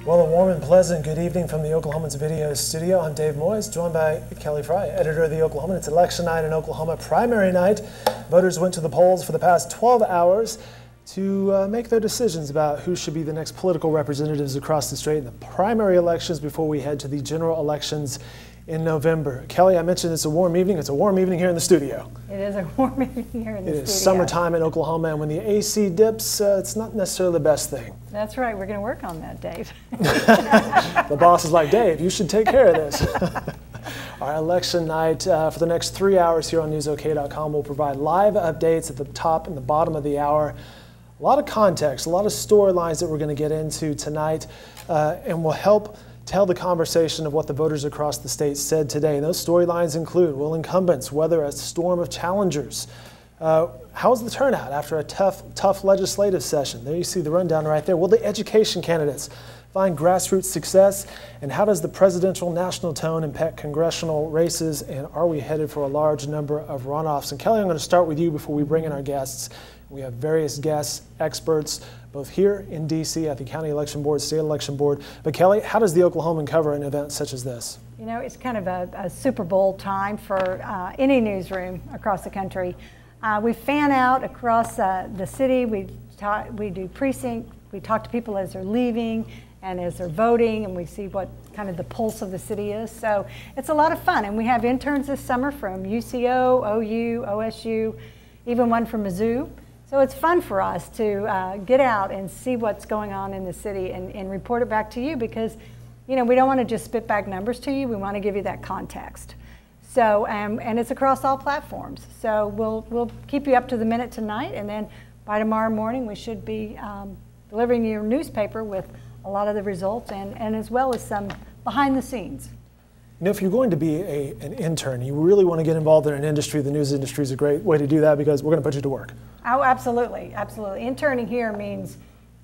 Well, a warm and pleasant good evening from the Oklahomans Video Studio. I'm Dave Moyes, joined by Kelly Fry, editor of the Oklahoman. It's election night in Oklahoma, primary night. Voters went to the polls for the past 12 hours to make their decisions about who should be the next political representatives across the state in the primary elections before we head to the general elections in November. Kelly, I mentioned it's a warm evening. It's a warm evening here in the studio. It is a warm evening here in the studio. It is summertime in Oklahoma, and when the AC dips, it's not necessarily the best thing. That's right. We're going to work on that, Dave. The boss is like, Dave, you should take care of this. Our election night for the next 3 hours here on newsok.com will provide live updates at the top and the bottom of the hour. A lot of context, a lot of storylines that we're going to get into tonight, and will help tell the conversation of what the voters across the state said today. And those storylines include, will incumbents weather a storm of challengers? How's the turnout after a tough legislative session? There you see the rundown right there. Will the education candidates find grassroots success? And how does the presidential national tone impact congressional races? And are we headed for a large number of runoffs? And Kelly, I'm going to start with you before we bring in our guests. We have various guests, experts, both here in D.C. at the County Election Board, State Election Board. But Kelly, how does the Oklahoman cover an event such as this? You know, it's kind of a Super Bowl time for any newsroom across the country. We fan out across the city. We do precinct. We talk to people as they're leaving and as they're voting, and we see what kind of the pulse of the city is. So it's a lot of fun. And we have interns this summer from UCO, OU, OSU, even one from Mizzou. So it's fun for us to get out and see what's going on in the city and report it back to you, because, you know, we don't want to just spit back numbers to you. We want to give you that context. So, and it's across all platforms. So we'll keep you up to the minute tonight, and then by tomorrow morning we should be delivering your newspaper with a lot of the results and as well as some behind the scenes. You know, if you're going to be an intern, you really want to get involved in an industry, the news industry is a great way to do that, because we're going to put you to work. Oh, absolutely, absolutely. Interning here means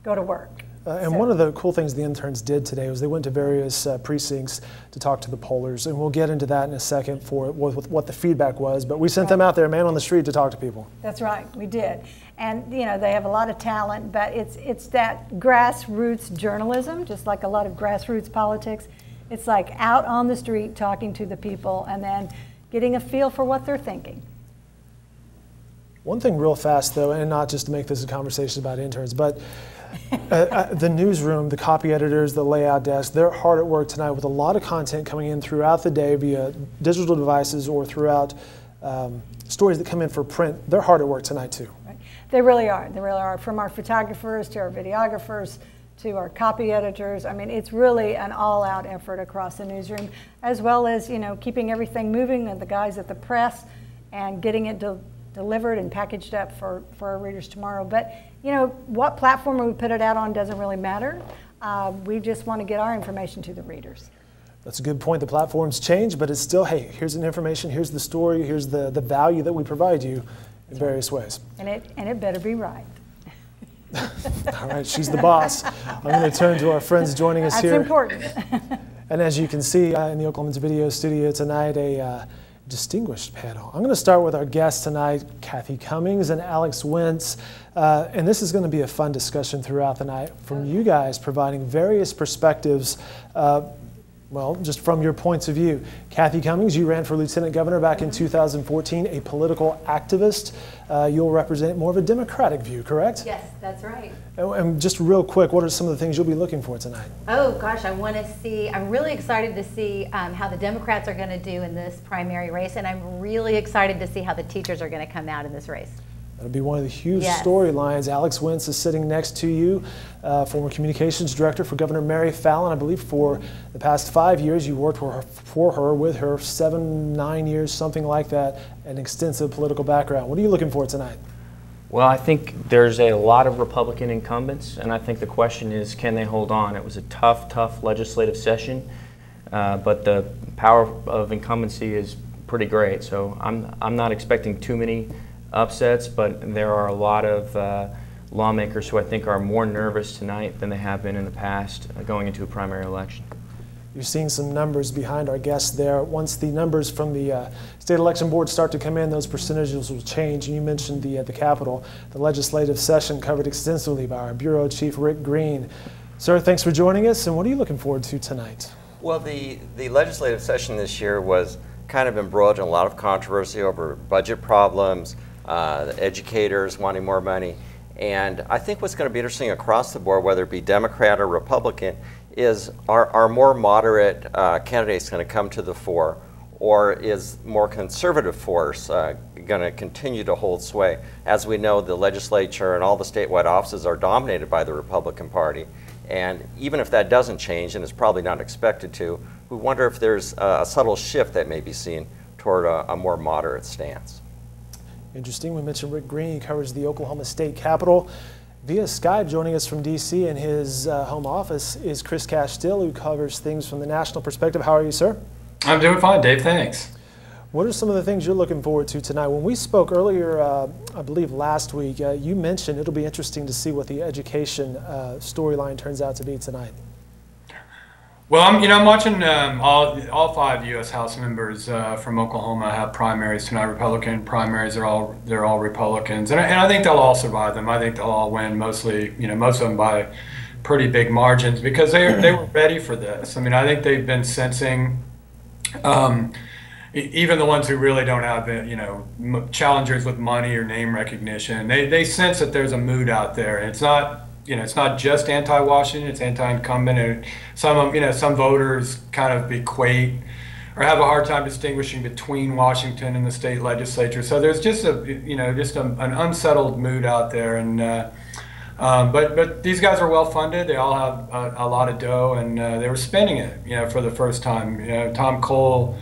go to work. One of the cool things the interns did today was they went to various precincts to talk to the pollers, and we'll get into that in a second for what the feedback was, but we sent them out there, man on the street, to talk to people. That's right, we did. And, you know, they have a lot of talent, but it's that grassroots journalism, just like a lot of grassroots politics. It's like out on the street talking to the people and then getting a feel for what they're thinking. One thing real fast, though, and not just to make this a conversation about interns, but the newsroom, the copy editors, the layout desk, they're hard at work tonight with a lot of content coming in throughout the day via digital devices or throughout stories that come in for print. They're hard at work tonight, too. Right. They really are. They really are. From our photographers to our videographers to our copy editors. I mean, it's really an all-out effort across the newsroom, as well as, you know, keeping everything moving, and the guys at the press, and getting it delivered and packaged up for our readers tomorrow. But, you know, what platform we put it out on doesn't really matter. We just want to get our information to the readers. That's a good point. The platforms change, but it's still, hey, here's an information, here's the story, here's the value that we provide you in various ways. And it better be right. All right, she's the boss. I'm going to turn to our friends joining us here. That's important. And as you can see in the Oklahoman's Video Studio tonight, a distinguished panel. I'm going to start with our guests tonight, Kathy Cummings and Alex Wentz. And this is going to be a fun discussion throughout the night from you guys providing various perspectives, well, just from your points of view. Kathy Cummings, you ran for Lieutenant Governor back in 2014, a political activist. You'll represent more of a Democratic view, correct? Yes, that's right. And just real quick, what are some of the things you'll be looking for tonight? Oh gosh, I'm really excited to see how the Democrats are going to do in this primary race, and I'm really excited to see how the teachers are going to come out in this race. That'll be one of the huge storylines. Alex Wentz is sitting next to you, former communications director for Governor Mary Fallin. I believe for the past 5 years you worked with her 7-9 years, something like that, an extensive political background. What are you looking for tonight? Well, I think there's a lot of Republican incumbents, and I think the question is, can they hold on? It was a tough legislative session, but the power of incumbency is pretty great. So I'm not expecting too many upsets, but there are a lot of lawmakers who I think are more nervous tonight than they have been in the past going into a primary election. You're seeing some numbers behind our guests there. Once the numbers from the State Election Board start to come in, those percentages will change. And you mentioned the Capitol. The legislative session covered extensively by our Bureau Chief Rick Green. Sir, thanks for joining us, and what are you looking forward to tonight? Well, the legislative session this year was kind of embroiled in a lot of controversy over budget problems, educators wanting more money, and I think what's going to be interesting across the board, whether it be Democrat or Republican, is are more moderate candidates going to come to the fore, or is more conservative force going to continue to hold sway? As we know, the legislature and all the statewide offices are dominated by the Republican Party. And even if that doesn't change, and it's probably not expected to, we wonder if there's a subtle shift that may be seen toward a more moderate stance. Interesting. We mentioned Rick Green. He covers the Oklahoma State Capitol. Via Skype, joining us from D.C. in his home office is Chris Castile, who covers things from the national perspective. How are you, sir? I'm doing fine, Dave. Thanks. What are some of the things you're looking forward to tonight? When we spoke earlier, I believe last week, you mentioned it'll be interesting to see what the education storyline turns out to be tonight. Well, I'm watching all 5 U.S. House members from Oklahoma have primaries tonight. Republican primaries. They're all Republicans, and I think they'll all survive them. I think they'll all win. Mostly, most of them by pretty big margins because they were ready for this. I mean, I think they've been sensing. Even the ones who really don't have, challengers with money or name recognition, they sense that there's a mood out there, and it's not just anti-Washington, it's anti-incumbent, and some voters kind of equate or have a hard time distinguishing between Washington and the state legislature. So there's just an unsettled mood out there, and but these guys are well funded. They all have a lot of dough, and they were spending it, for the first time. Tom Cole,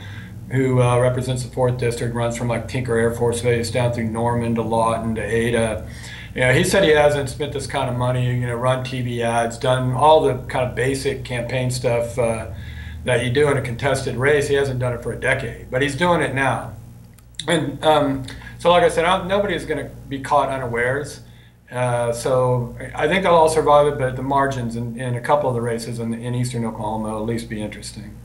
who represents the 4th District, runs from like Tinker Air Force Base down through Norman to Lawton to Ada. He said he hasn't spent this kind of money, run TV ads, done all the kind of basic campaign stuff that you do in a contested race. He hasn't done it for a decade, but he's doing it now. And so like I said, nobody's going to be caught unawares. So I think they'll all survive it, but the margins in a couple of the races in eastern Oklahoma will at least be interesting.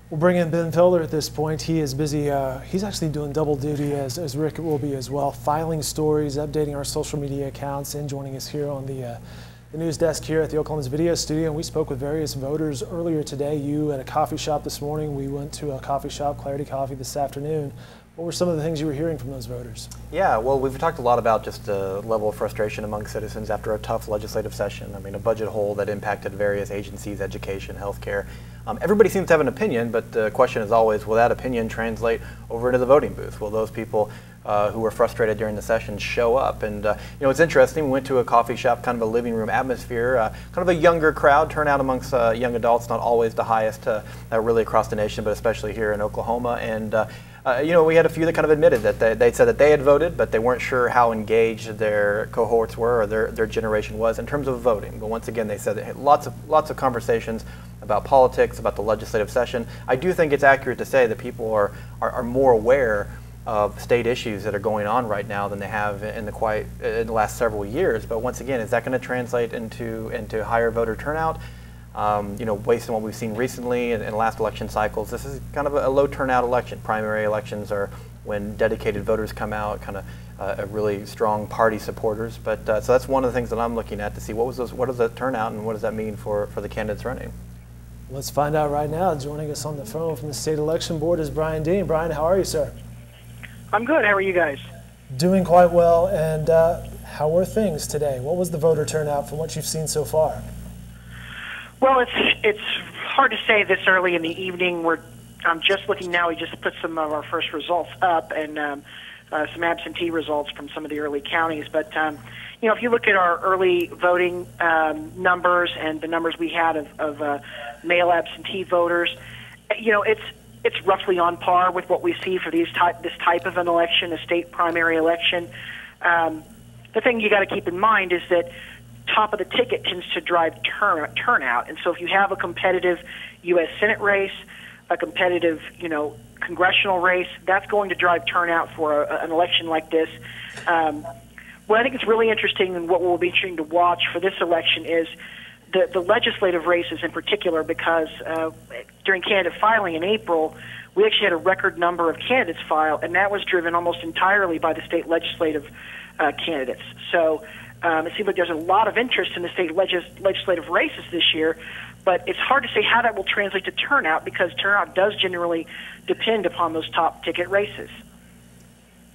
We'll bring in Ben Felder at this point. He is busy. He's actually doing double duty as Rick will be as well, filing stories, updating our social media accounts, and joining us here on the news desk here at the Oklahoma's Video Studio. And we spoke with various voters earlier today. You at a coffee shop this morning. We went to a coffee shop, Clarity Coffee, this afternoon. What were some of the things you were hearing from those voters? Yeah, well, we've talked a lot about just the level of frustration among citizens after a tough legislative session. I mean, a budget hole that impacted various agencies, education, healthcare. Everybody seems to have an opinion, but the question is always, will that opinion translate over into the voting booth? Will those people who were frustrated during the session show up? And it's interesting, we went to a coffee shop, kind of a living room atmosphere, kind of a younger crowd, turnout amongst young adults, not always the highest really across the nation, but especially here in Oklahoma. And we had a few that kind of admitted that they said that they had voted, but they weren't sure how engaged their cohorts were or their generation was in terms of voting. But once again, they said that lots of conversations about politics, about the legislative session. I do think it's accurate to say that people are more aware of state issues that are going on right now than they have in the last several years. But once again, is that going to translate into higher voter turnout? Based on what we've seen recently in last election cycles, this is kind of a low turnout election. Primary elections are when dedicated voters come out, kind of really strong party supporters. But so that's one of the things that I'm looking at to see what is the turnout and what does that mean for the candidates running. Let's find out right now. Joining us on the phone from the State Election Board is Brian Dean. Brian, how are you, sir? I'm good. How are you guys? Doing quite well. And how were things today? What was the voter turnout from what you've seen so far? Well, it's hard to say this early in the evening. I'm just looking now. We just put some of our first results up and some absentee results from some of the early counties. But if you look at our early voting numbers and the numbers we had of male absentee voters, it's roughly on par with what we see for this type of an election, a state primary election. The thing you got to keep in mind is that top of the ticket tends to drive turnout, and so if you have a competitive U.S. Senate race, a competitive congressional race, that's going to drive turnout for an election like this. What I think is really interesting and what will be interesting to watch for this election is the legislative races in particular, because during candidate filing in April, we actually had a record number of candidates file, and that was driven almost entirely by the state legislative candidates. So It seems like there's a lot of interest in the state legislative races this year, but it's hard to say how that will translate to turnout because turnout does generally depend upon those top ticket races.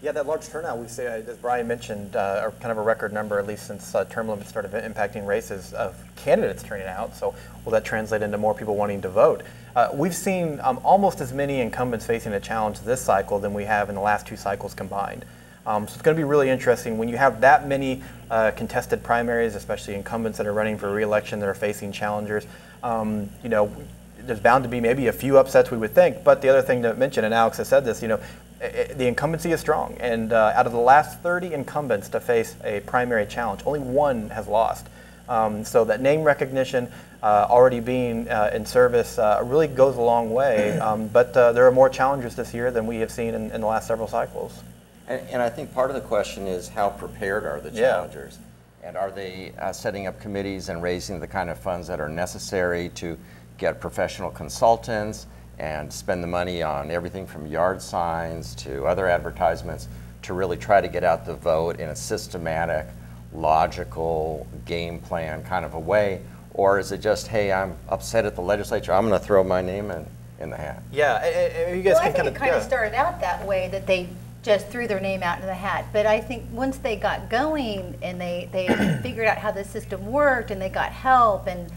Yeah, that large turnout we see, as Brian mentioned, are kind of a record number, at least since term limits started impacting races, of candidates turning out. So will that translate into more people wanting to vote? We've seen almost as many incumbents facing a challenge this cycle than we have in the last 2 cycles combined. So it's going to be really interesting when you have that many contested primaries, especially incumbents that are running for re-election that are facing challengers. You know, there's bound to be maybe a few upsets, we would think. But the other thing to mention, and Alex has said this, you know, the incumbency is strong, and out of the last 30 incumbents to face a primary challenge, only 1 has lost. So that name recognition already being in service really goes a long way, but there are more challenges this year than we have seen in the last several cycles. And I think part of the question is how prepared are the challengers? And are they setting up committees and raising the kind of funds that are necessary to get professional consultants and spend the money on everything from yard signs to other advertisements to really try to get out the vote in a systematic, logical game plan kind of a way? Or is it just, hey, I'm upset at the legislature, I'm going to throw my name in the hat? Yeah, you guys I can think it kind of started out that way, that they just threw their name out in the hat. But I think once they got going and they figured out how the system worked and they got help and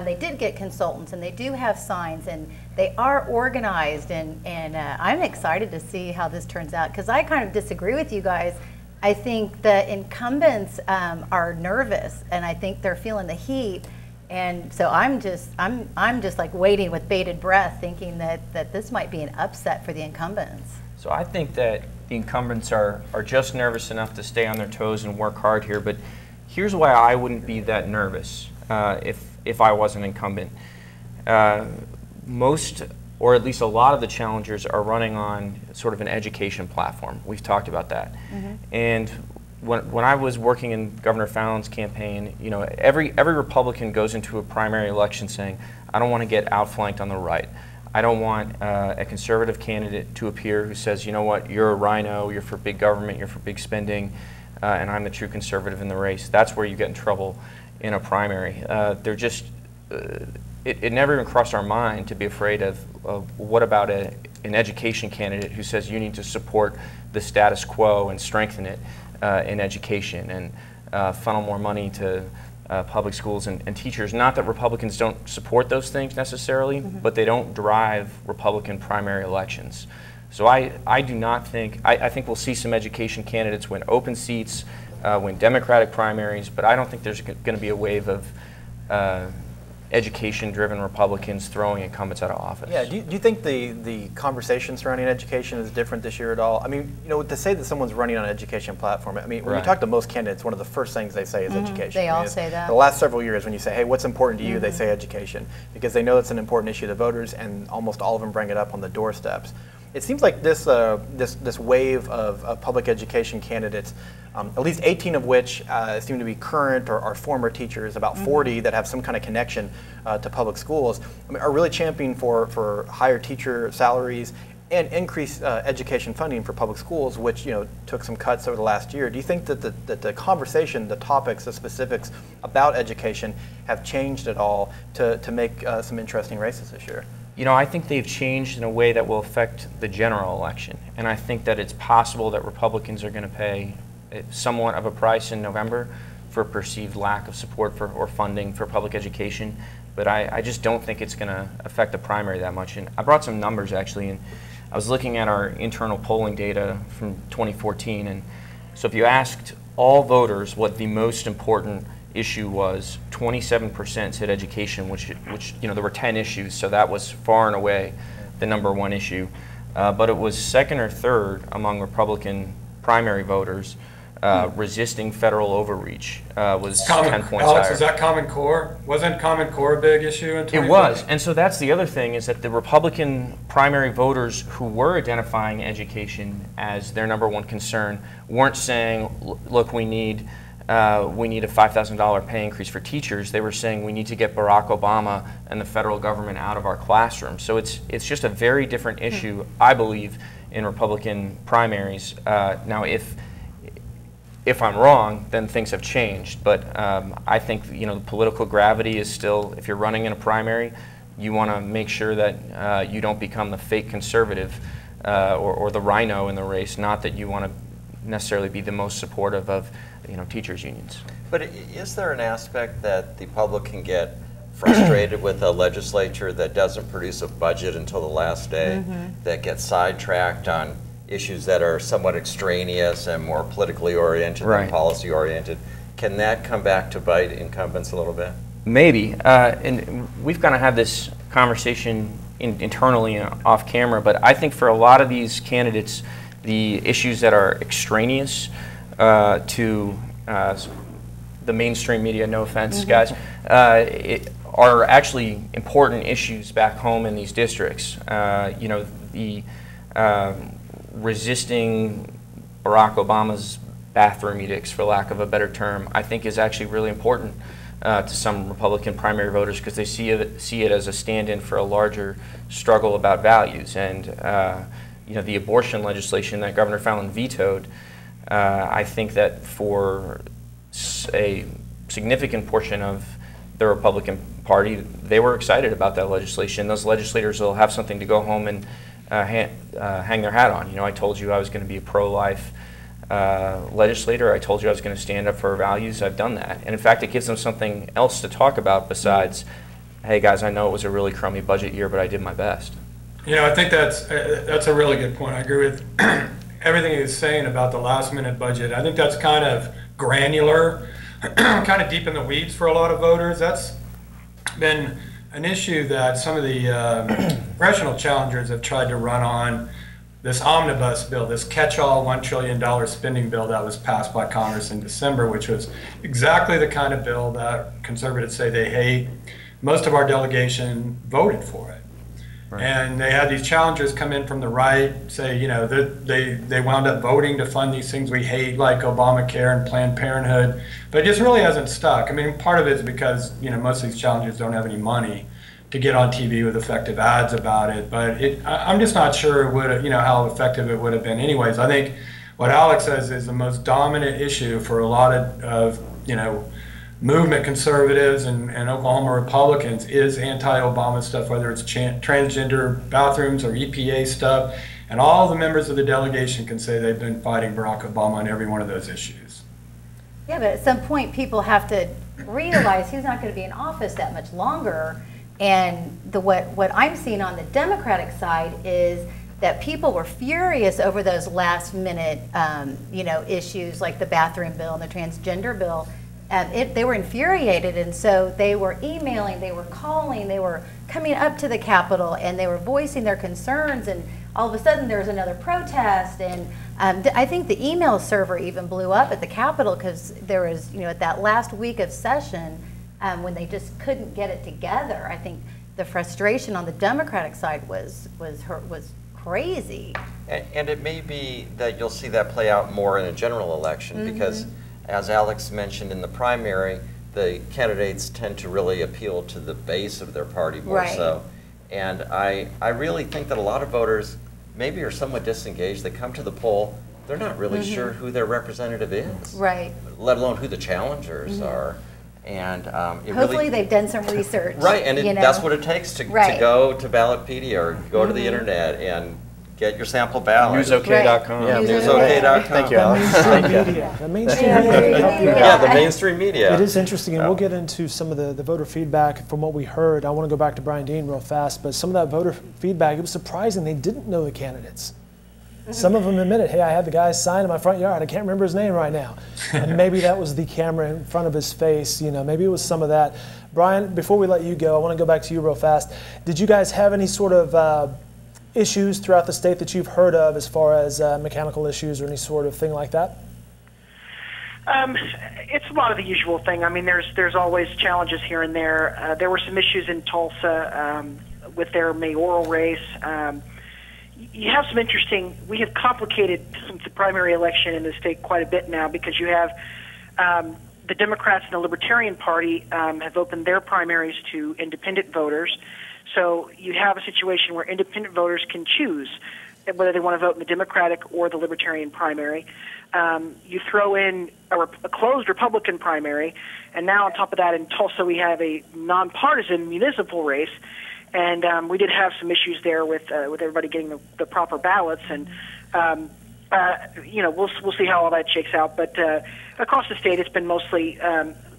they did get consultants and they do have signs and they are organized and I'm excited to see how this turns out because I kind of disagree with you guys. I think the incumbents are nervous and I think they're feeling the heat. And so I'm just like waiting with bated breath thinking that this might be an upset for the incumbents. So I think that the incumbents are just nervous enough to stay on their toes and work hard here, but here's why I wouldn't be that nervous if I was an incumbent. Most, or at least a lot of the challengers are running on sort of an education platform. We've talked about that. Mm-hmm. And when I was working in Governor Fallon's campaign, you know, every Republican goes into a primary election saying, I don't want to get outflanked on the right. I don't want a conservative candidate to appear who says, you know what, you're a rhino, you're for big government, you're for big spending, and I'm the true conservative in the race. That's where you get in trouble in a primary. They're just, it never even crossed our mind to be afraid of what about an education candidate who says you need to support the status quo and strengthen it in education and funnel more money to public schools and teachers. Not that Republicans don't support those things necessarily, mm-hmm. but they don't drive Republican primary elections. So I do not think, I think we'll see some education candidates win open seats, win Democratic primaries, but I don't think there's going to be a wave of education-driven Republicans throwing incumbents out of office. Yeah, do you think the conversation surrounding education is different this year at all? I mean, you know, to say that someone's running on an education platform, I mean, when you talk to most candidates, one of the first things they say is education. They all say that. The last several years when you say, hey, what's important to you, they say education, because they know it's an important issue to voters, and almost all of them bring it up on the doorsteps. It seems like this wave of public education candidates, at least 18 of which seem to be current or former teachers, about 40 that have some kind of connection to public schools, are really championing for higher teacher salaries and increased education funding for public schools, which took some cuts over the last year. Do you think that the conversation, the topics, the specifics about education have changed at all to make some interesting races this year? I think they've changed in a way that will affect the general election. And I think that it's possible that Republicans are going to pay somewhat of a price in November for perceived lack of support or funding for public education. But I just don't think it's going to affect the primary that much. And I brought some numbers, actually. And I was looking at our internal polling data from 2014. And so if you asked all voters what the most important issue was, 27% said education, which there were 10 issues, so that was far and away the #1 issue. But it was second or third among Republican primary voters. Resisting federal overreach was 10 points Alex, higher. is that Common Core? Wasn't Common Core a big issue in 2014? It was, and so that's the other thing, is that the Republican primary voters who were identifying education as their #1 concern weren't saying, look, we need a $5,000 pay increase for teachers. They were saying we need to get Barack Obama and the federal government out of our classrooms. So it's just a very different issue, I believe, in Republican primaries. Now, if if I'm wrong, then things have changed. But I think the political gravity is still, if you're running in a primary, you want to make sure that you don't become the fake conservative or the rhino in the race. Not that you want to necessarily be the most supportive of teachers unions. But is there an aspect that the public can get frustrated with a legislature that doesn't produce a budget until the last day, that gets sidetracked on issues that are somewhat extraneous and more politically oriented than policy oriented? Can that come back to bite incumbents a little bit? Maybe, and we've kind of had this conversation internally and off camera, but I think for a lot of these candidates, the issues that are extraneous to the mainstream media, no offense, guys, are actually important issues back home in these districts. The resisting Barack Obama's bathroom edicts, for lack of a better term, I think is actually really important to some Republican primary voters because they see it as a stand-in for a larger struggle about values. And the abortion legislation that Governor Fallin vetoed, I think that for a significant portion of the Republican Party, they were excited about that legislation. Those legislators will have something to go home and hang their hat on. I told you I was going to be a pro-life legislator. I told you I was going to stand up for our values. I've done that. And in fact, it gives them something else to talk about besides, hey guys, I know it was a really crummy budget year, but I did my best. I think that's a really good point. I agree with everything he was saying about the last minute budget. I think that's kind of granular, kind of deep in the weeds for a lot of voters. That's been an issue that some of the congressional challengers have tried to run on. This omnibus bill, this catch-all $1 trillion spending bill that was passed by Congress in December, which was exactly the kind of bill that conservatives say they hate. Most of our delegation voted for it. Right. And they had these challengers come in from the right, say, they wound up voting to fund these things we hate, like Obamacare and Planned Parenthood. But it just really hasn't stuck. I mean, part of it is because, most of these challengers don't have any money to get on TV with effective ads about it. But I'm just not sure it would, how effective it would have been anyways. I think what Alex says is the most dominant issue for a lot of movement conservatives and Oklahoma Republicans is anti-Obama stuff, whether it's transgender bathrooms or EPA stuff. And all the members of the delegation can say they've been fighting Barack Obama on every one of those issues. Yeah, but at some point people have to realize he's not going to be in office that much longer. And what I'm seeing on the Democratic side is that people were furious over those last minute issues like the bathroom bill and the transgender bill. They were infuriated, and so they were emailing, they were calling, they were coming up to the Capitol, and they were voicing their concerns, and all of a sudden there was another protest, and I think the email server even blew up at the Capitol because there was, at that last week of session, when they just couldn't get it together. I think the frustration on the Democratic side was crazy. And it may be that you'll see that play out more in a general election because, as Alex mentioned in the primary, the candidates tend to really appeal to the base of their party more so. And I really think that a lot of voters maybe are somewhat disengaged. They come to the poll, they're not really sure who their representative is. Right. Let alone who the challengers are. And hopefully they've done some research. Right, and that's what it takes to go to Ballotpedia or go to the internet and get your sample ballot. Newsok.com. Yeah, newsok.com. Thank you, Alex. The mainstream media can help you out. Yeah, the mainstream media. It is interesting, and we'll get into some of the voter feedback from what we heard. I want to go back to Brian Dean real fast, but some of that voter feedback, it was surprising. They didn't know the candidates. Some of them admitted, hey, I had the guy sign in my front yard. I can't remember his name right now. And maybe that was the camera in front of his face. Maybe it was some of that. Brian, before we let you go, I want to go back to you real fast. Did you guys have any sort of issues throughout the state that you've heard of as far as mechanical issues or any sort of thing like that? It's a lot of the usual thing. I mean, there's always challenges here and there. There were some issues in Tulsa with their mayoral race. You have some interesting, we have complicated the primary election in the state quite a bit now because you have the Democrats and the Libertarian Party have opened their primaries to independent voters. So you have a situation where independent voters can choose whether they want to vote in the Democratic or the Libertarian primary. You throw in a closed Republican primary, and now on top of that in Tulsa we have a nonpartisan municipal race, and we did have some issues there with everybody getting the proper ballots, and we'll see how all that shakes out. But across the state, it's been mostly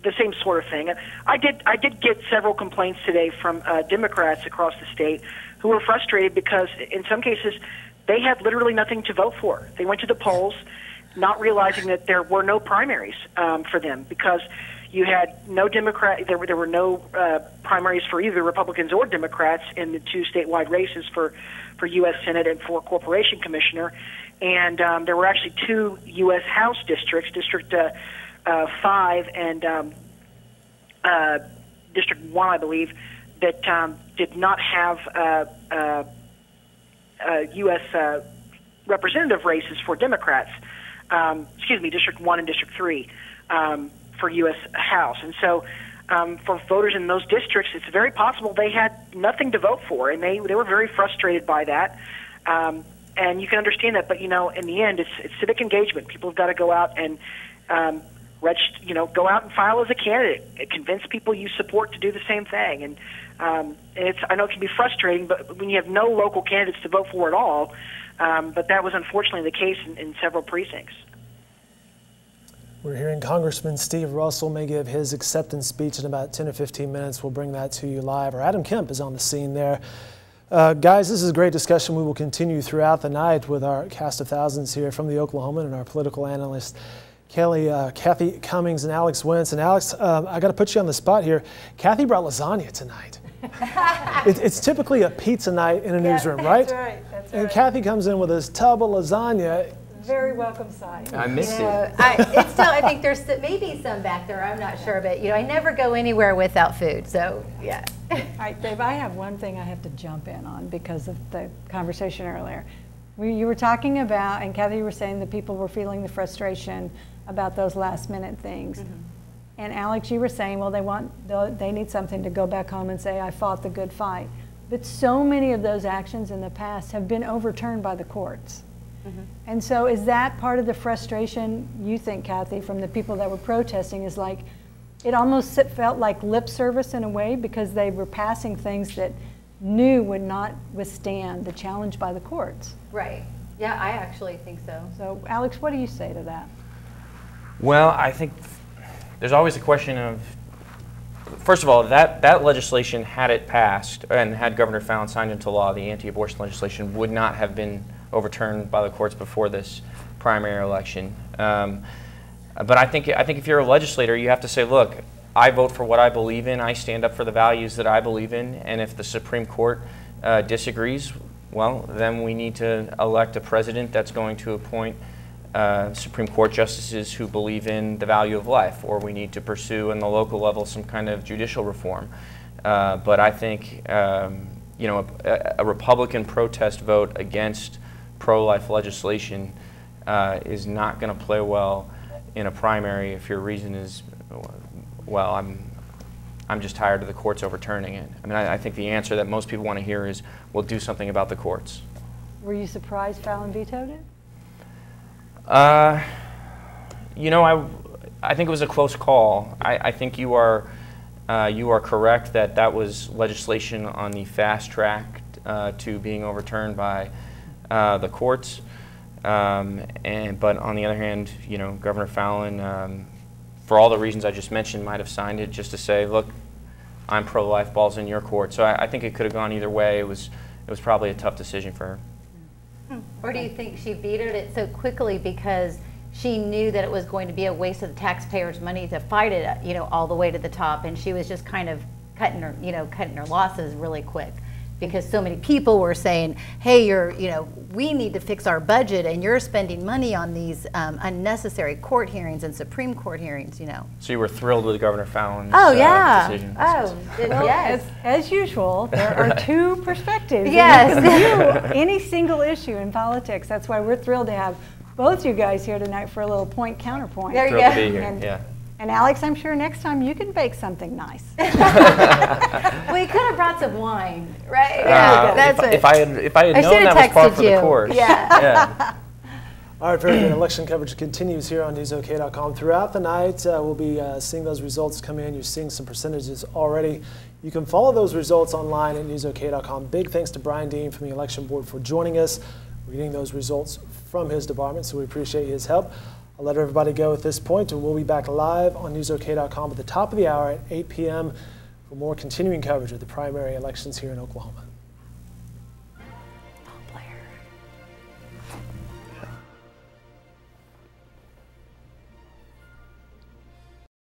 the same sort of thing. I did get several complaints today from Democrats across the state who were frustrated because in some cases they had literally nothing to vote for. They went to the polls not realizing that there were no primaries for them because you had no Democrat. There were no primaries for either Republicans or Democrats in the 2 statewide races for U.S. Senate and for Corporation Commissioner, and there were actually 2 U.S. House districts, District 5 and District 1, I believe, that did not have U.S. representative races for Democrats. District 1 and District 3 for U.S. House. And so for voters in those districts, it's very possible they had nothing to vote for, and they were very frustrated by that. And you can understand that, but, in the end, it's civic engagement. People have got to go out and go out and file as a candidate, convince people you support to do the same thing. And I know it can be frustrating, but when you have no local candidates to vote for at all, but that was unfortunately the case in several precincts. We're hearing Congressman Steve Russell may give his acceptance speech in about 10 or 15 minutes. We'll bring that to you live. Or Adam Kemp is on the scene there. Guys, this is a great discussion. We will continue throughout the night with our cast of thousands here from the Oklahoman and our political analysts, Kathy Cummings and Alex Wentz. And Alex, I got to put you on the spot here. Kathy brought lasagna tonight. It's typically a pizza night in a newsroom, right? That's right. That's right. And Kathy comes in with this tub of lasagna. Very welcome sight. I missed it. I think there's maybe some back there. I'm not sure, but I never go anywhere without food. So yeah. All right, Dave. I have one thing I have to jump in on because of the conversation earlier. You were talking about, and Kathy, you were saying that people were feeling the frustration about those last-minute things. Mm-hmm. And Alex, you were saying, well, they need something to go back home and say, I fought the good fight. But so many of those actions in the past have been overturned by the courts. Mm-hmm. And so is that part of the frustration, you think, Kathy, from the people that were protesting, is like, it almost felt like lip service in a way because they were passing things that knew would not withstand the challenge by the courts. Right. Yeah, I actually think so. So, Alex, what do you say to that? Well, I think there's always a question of, first of all, that legislation, had it passed and had Governor Fallin signed into law, the anti-abortion legislation would not have been overturned by the courts before this primary election. But I think if you're a legislator, you have to say, look, I vote for what I believe in. I stand up for the values that I believe in. And if the Supreme Court disagrees, well, then we need to elect a president that's going to appoint Supreme Court justices who believe in the value of life, or we need to pursue in the local level some kind of judicial reform. But I think a Republican protest vote against pro-life legislation is not going to play well in a primary if your reason is, well, I'm just tired of the courts overturning it. I mean, I think the answer that most people want to hear is, well, do something about the courts. Were you surprised Fallin vetoed it? I think it was a close call. I think you are correct that was legislation on the fast track to being overturned by the courts. But on the other hand, Governor Fallin, for all the reasons I just mentioned, might have signed it just to say, look, I'm pro-life, ball's in your court. So I think it could have gone either way. It was probably a tough decision for her. Or do you think she vetoed it so quickly because she knew that it was going to be a waste of the taxpayers' money to fight it, all the way to the top, and she was just kind of cutting her losses really quick because so many people were saying, hey, we need to fix our budget and you're spending money on these unnecessary court hearings and Supreme Court hearings, So you were thrilled with Governor Fallon's decision? Oh, yes. As usual, there are two perspectives. Yes. You can view any single issue in politics. That's why we're thrilled to have both you guys here tonight for a little point-counterpoint. There you Thrilled go. to be here, And Alex, I'm sure next time you can bake something nice. We could have brought some wine, right? If I had known that was par for the course. Yeah. All right, very good. Election coverage continues here on newsok.com. Throughout the night, we'll be seeing those results come in. You're seeing some percentages already. You can follow those results online at newsok.com. Big thanks to Brian Dean from the Election Board for joining us. We're getting those results from his department, so we appreciate his help. I'll let everybody go at this point, and we'll be back live on newsok.com at the top of the hour at 8 p.m. for more continuing coverage of the primary elections here in Oklahoma.